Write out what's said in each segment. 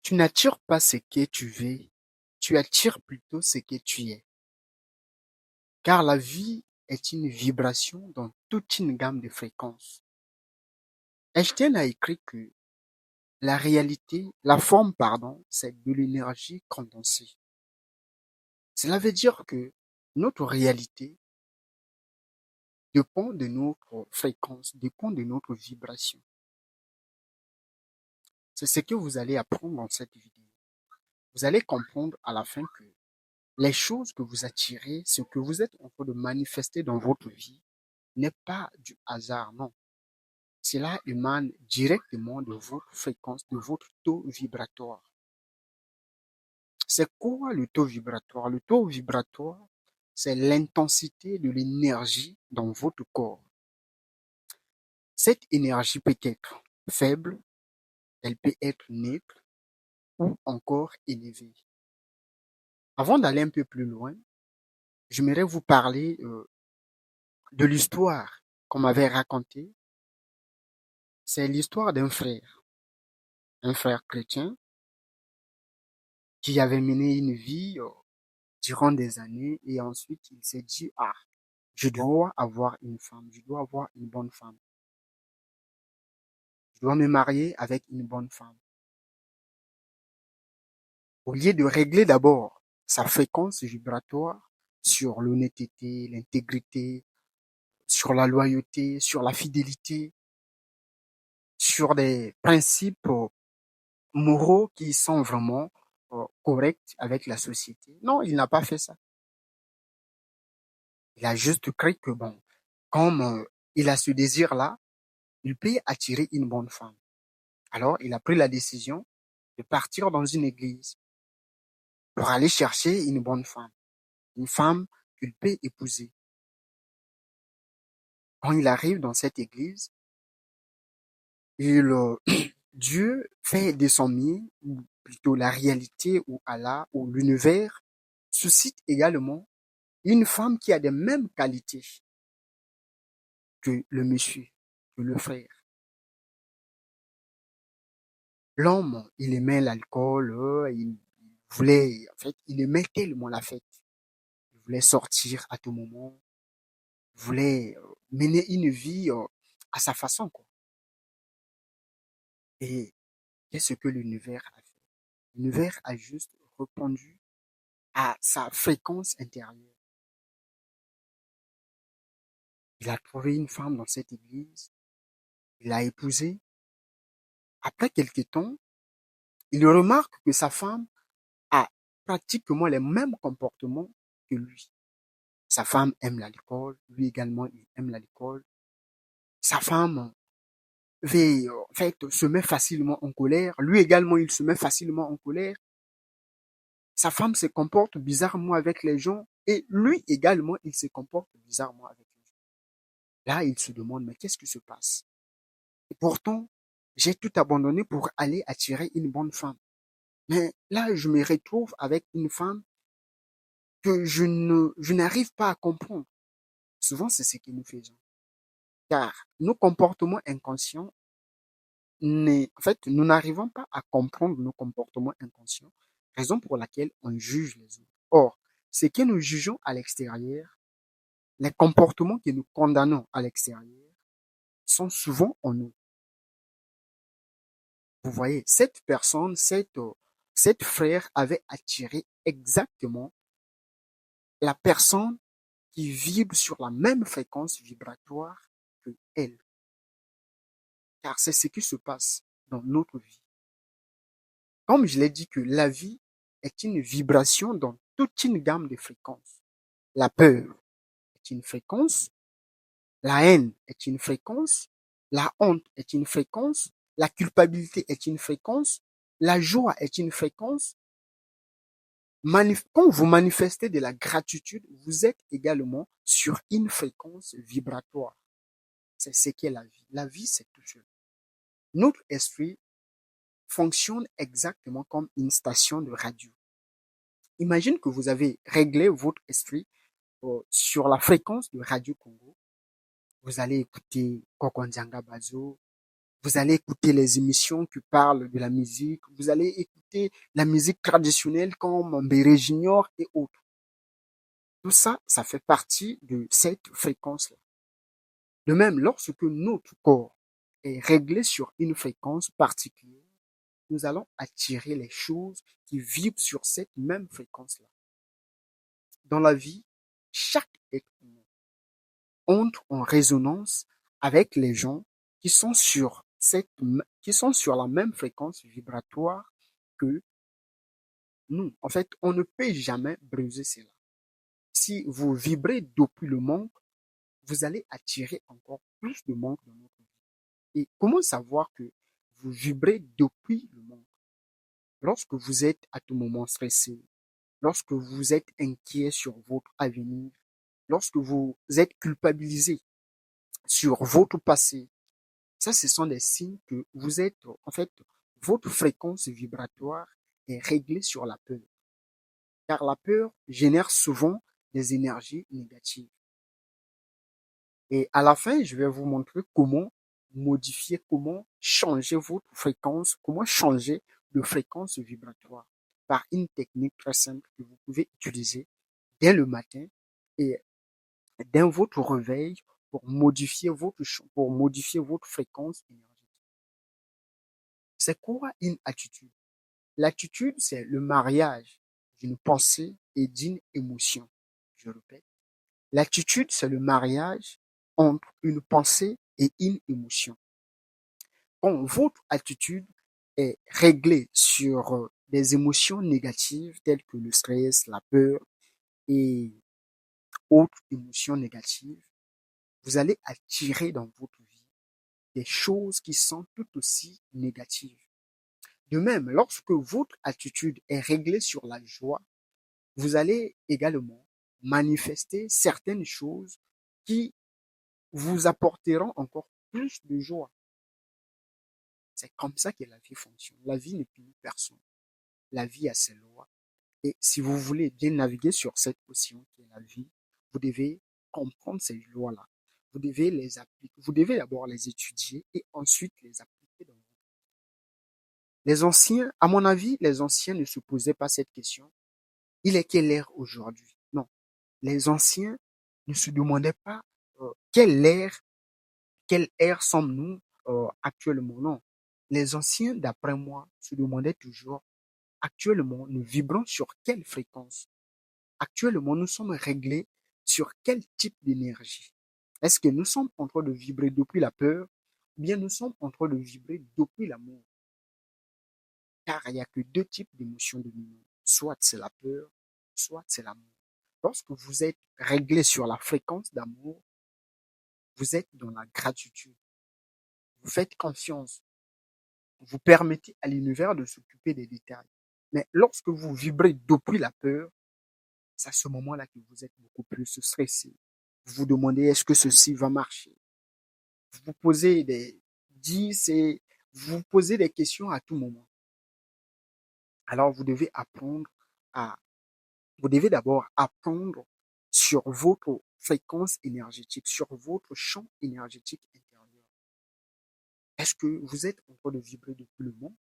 Tu n'attires pas ce que tu veux, tu attires plutôt ce que tu es. Car la vie est une vibration dans toute une gamme de fréquences. Einstein a écrit que la forme, c'est de l'énergie condensée. Cela veut dire que notre réalité dépend de notre fréquence, dépend de notre vibration. C'est ce que vous allez apprendre dans cette vidéo. Vous allez comprendre à la fin que les choses que vous attirez, ce que vous êtes en train de manifester dans votre vie, n'est pas du hasard, non. Cela émane directement de votre fréquence, de votre taux vibratoire. C'est quoi le taux vibratoire? Le taux vibratoire, c'est l'intensité de l'énergie dans votre corps. Cette énergie peut être faible, elle peut être neutre ou encore élevée. Avant d'aller un peu plus loin, j'aimerais vous parler de l'histoire qu'on m'avait racontée. C'est l'histoire d'un un frère chrétien qui avait mené une vie durant des années et ensuite il s'est dit, ah, je dois avoir une femme, je dois avoir une bonne femme, je dois me marier avec une bonne femme. Au lieu de régler d'abord sa fréquence vibratoire sur l'honnêteté, l'intégrité, sur la loyauté, sur la fidélité, sur des principes moraux qui sont vraiment corrects avec la société. Non, il n'a pas fait ça. Il a juste cru que bon, comme il a ce désir-là, il peut attirer une bonne femme. Alors, il a pris la décision de partir dans une église pour aller chercher une femme qu'il peut épouser. Quand il arrive dans cette église, Dieu fait de son mieux, ou plutôt la réalité ou Allah ou l'univers suscite également une femme qui a les mêmes qualités que le monsieur, que le frère. L'homme, il aimait l'alcool, il aimait tellement la fête. Il voulait sortir à tout moment, il voulait mener une vie à sa façon, quoi. Et qu'est-ce que l'univers a fait? L'univers a juste répondu à sa fréquence intérieure. Il a trouvé une femme dans cette église, il l'a épousée. Après quelque temps, il remarque que sa femme a pratiquement les mêmes comportements que lui. Sa femme aime l'alcool, lui également il aime l'alcool. Sa femme se met facilement en colère, lui également il se met facilement en colère. Sa femme se comporte bizarrement avec les gens et lui également il se comporte bizarrement avec les gens. Là, il se demande, mais qu'est-ce qui se passe? Et pourtant, j'ai tout abandonné pour aller attirer une bonne femme. Mais là, je me retrouve avec une femme que je n'arrive pas à comprendre. Souvent, c'est ce que nous faisons. Car nos comportements inconscients, nous n'arrivons pas à comprendre nos comportements inconscients, raison pour laquelle on juge les autres. Or, ce que nous jugeons à l'extérieur, les comportements que nous condamnons à l'extérieur, sont souvent en nous. Vous voyez, cette frère avait attiré exactement la personne qui vibre sur la même fréquence vibratoire que elle. Car c'est ce qui se passe dans notre vie. Comme je l'ai dit que la vie est une vibration dans toute une gamme de fréquences. La peur est une fréquence, la haine est une fréquence, la honte est une fréquence, la culpabilité est une fréquence, la joie est une fréquence. Quand vous manifestez de la gratitude, vous êtes également sur une fréquence vibratoire. C'est ce qu'est la vie. La vie, c'est tout seul. Notre esprit fonctionne exactement comme une station de radio. Imagine que vous avez réglé votre esprit sur la fréquence de Radio Congo. Vous allez écouter Kokonzanga Bazo, Vous allez écouter les émissions qui parlent de la musique. Vous allez écouter la musique traditionnelle comme Mbere Junior et autres. Tout ça, ça fait partie de cette fréquence-là. De même, lorsque notre corps est réglé sur une fréquence particulière, nous allons attirer les choses qui vibrent sur cette même fréquence-là. Dans la vie, chaque être humain entre en résonance avec les gens qui sont qui sont sur la même fréquence vibratoire que nous. En fait, on ne peut jamais briser cela. Si vous vibrez depuis le manque, vous allez attirer encore plus de manque dans notre vie. Et comment savoir que vous vibrez depuis le manque? Lorsque vous êtes à tout moment stressé, lorsque vous êtes inquiet sur votre avenir, lorsque vous êtes culpabilisé sur votre passé, ça, ce sont des signes que vous êtes, en fait, votre fréquence vibratoire est réglée sur la peur. Car la peur génère souvent des énergies négatives. Et à la fin, je vais vous montrer comment modifier, comment changer votre fréquence, comment changer de fréquence vibratoire par une technique très simple que vous pouvez utiliser dès le matin et dès votre réveil pour modifier votre fréquence énergétique. C'est quoi une attitude? L'attitude, c'est le mariage d'une pensée et d'une émotion. Je répète. L'attitude, c'est le mariage entre une pensée et une émotion. Quand votre attitude est réglée sur des émotions négatives telles que le stress, la peur et autres émotions négatives, vous allez attirer dans votre vie des choses qui sont tout aussi négatives. De même, lorsque votre attitude est réglée sur la joie, vous allez également manifester certaines choses qui vous apporteront encore plus de joie. C'est comme ça que la vie fonctionne. La vie ne punit personne. La vie a ses lois. Et si vous voulez bien naviguer sur cette océan qui est la vie, vous devez comprendre ces lois-là. Vous devez les appliquer. Vous devez d'abord les étudier et ensuite les appliquer dans votre vie. Les anciens, à mon avis, les anciens ne se posaient pas cette question. Il est quelle heure aujourd'hui? Non. Les anciens ne se demandaient pas quelle ère sommes-nous actuellement. Non. Les anciens, d'après moi, se demandaient toujours actuellement, nous vibrons sur quelle fréquence? Actuellement, nous sommes réglés sur quel type d'énergie? Est-ce que nous sommes en train de vibrer depuis la peur ou bien nous sommes en train de vibrer depuis l'amour? Car il n'y a que deux types d'émotions dominantes. Soit c'est la peur, soit c'est l'amour. Lorsque vous êtes réglé sur la fréquence d'amour, vous êtes dans la gratitude. Vous faites confiance. Vous permettez à l'univers de s'occuper des détails. Mais lorsque vous vibrez depuis la peur, c'est à ce moment-là que vous êtes beaucoup plus stressé. Vous vous demandez est-ce que ceci va marcher? Vous vous posez vous posez des questions à tout moment. Alors à, vous devez d'abord apprendre sur votre fréquence énergétique, sur votre champ énergétique intérieur. Est-ce que vous êtes en train de vibrer depuis le monde?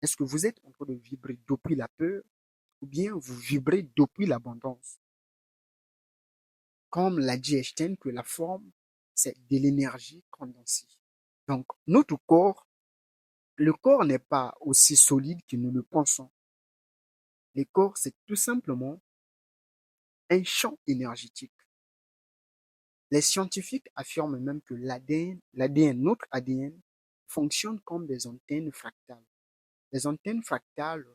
Est-ce que vous êtes en train de vibrer depuis la peur? Ou bien vous vibrez depuis l'abondance? Comme l'a dit Einstein, que la forme, c'est de l'énergie condensée. Donc, notre corps, le corps n'est pas aussi solide que nous le pensons. Le corps, c'est tout simplement un champ énergétique. Les scientifiques affirment même que notre ADN fonctionne comme des antennes fractales. Les antennes fractales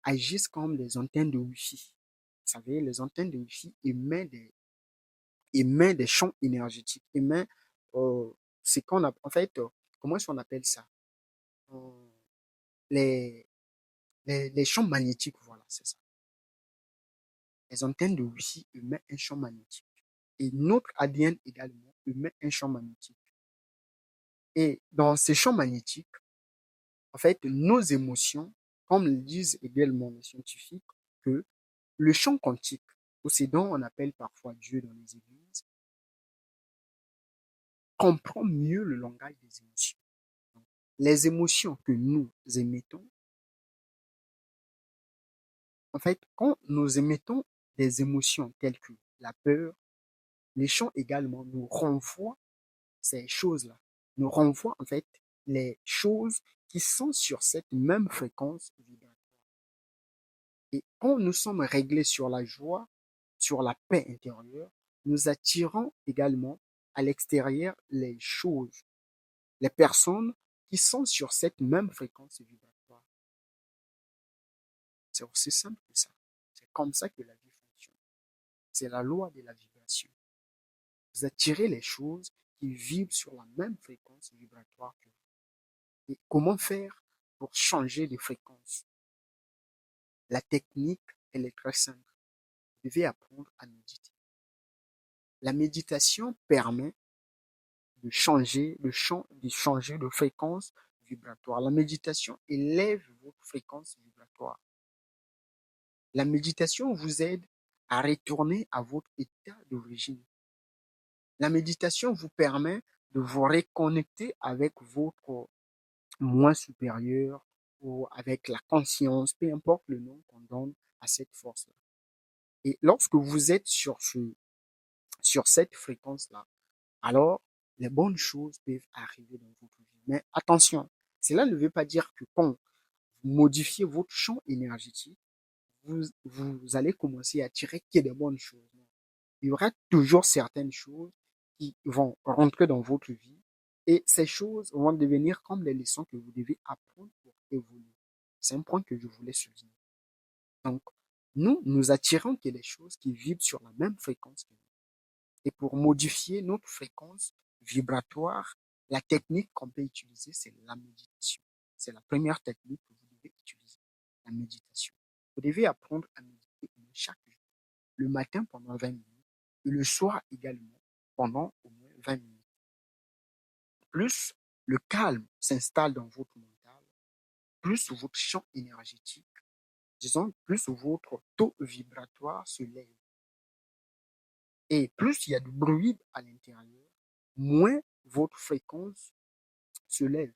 agissent comme des antennes de Wi-Fi. Vous savez, les antennes de Wi-Fi émettent des champs énergétiques, émettent, c'est qu'on a, en fait, comment est-ce qu'on appelle ça? Euh, les, les champs magnétiques, voilà, c'est ça. Les antennes de Wi-Fi émettent un champ magnétique. Et notre ADN également émet un champ magnétique. Et dans ces champs magnétiques, en fait, nos émotions, comme le disent également les scientifiques, que le champ quantique, ou ce dont on appelle parfois Dieu dans les églises, comprend mieux le langage des émotions. les émotions que nous émettons, en fait, quand nous émettons des émotions telles que la peur, les chants également nous renvoient ces choses-là, nous renvoient en fait les choses qui sont sur cette même fréquence vibratoire. Et quand nous sommes réglés sur la joie, sur la paix intérieure, nous attirons également à l'extérieur les choses, les personnes qui sont sur cette même fréquence vibratoire. C'est aussi simple que ça. C'est comme ça que la vie fonctionne. C'est la loi de la vibration. Vous attirez les choses qui vibrent sur la même fréquence vibratoire que vous. Et comment faire pour changer de fréquence? La technique, elle est très simple. Vous devez apprendre à méditer. La méditation permet de changer de fréquence vibratoire. La méditation élève votre fréquence vibratoire. La méditation vous aide à retourner à votre état d'origine. La méditation vous permet de vous reconnecter avec votre moi supérieur ou avec la conscience, peu importe le nom qu'on donne à cette force-là. Et lorsque vous êtes sur cette fréquence-là, alors les bonnes choses peuvent arriver dans votre vie. Mais attention, cela ne veut pas dire que quand vous modifiez votre champ énergétique, vous allez commencer à attirer que des bonnes choses. Il y aura toujours certaines choses qui vont rentrer dans votre vie et ces choses vont devenir comme les leçons que vous devez apprendre pour évoluer. C'est un point que je voulais souligner. Donc, nous attirons que les choses qui vibrent sur la même fréquence que nous. Et pour modifier notre fréquence vibratoire, la technique qu'on peut utiliser, c'est la méditation. C'est la première technique que vous devez utiliser, la méditation. Vous devez apprendre à méditer chaque jour, le matin pendant 20 minutes et le soir également pendant au moins 20 minutes. Plus le calme s'installe dans votre mental, plus votre champ énergétique, disons, plus votre taux vibratoire se lève. Et plus il y a du bruit à l'intérieur, moins votre fréquence se lève.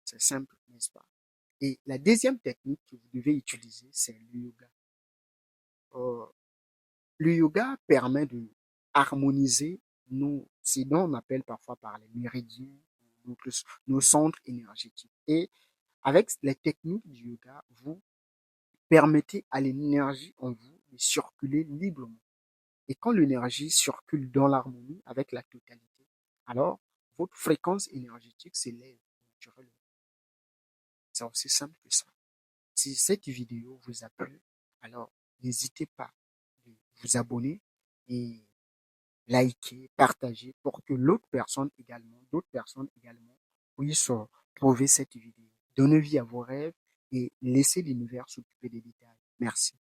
C'est simple, n'est-ce pas? Et la deuxième technique que vous devez utiliser, c'est le yoga. Euh, le yoga permet de harmoniser ce dont on appelle parfois par les méridiens, nos centres énergétiques. Et avec les techniques du yoga, vous permettez à l'énergie en vous de circuler librement. Et quand l'énergie circule dans l'harmonie avec la totalité, alors votre fréquence énergétique s'élève naturellement. C'est aussi simple que ça. Si cette vidéo vous a plu, alors n'hésitez pas de vous abonner et liker, partager pour que d'autres personnes également puissent trouver cette vidéo. Donnez vie à vos rêves et laissez l'univers s'occuper des détails. Merci.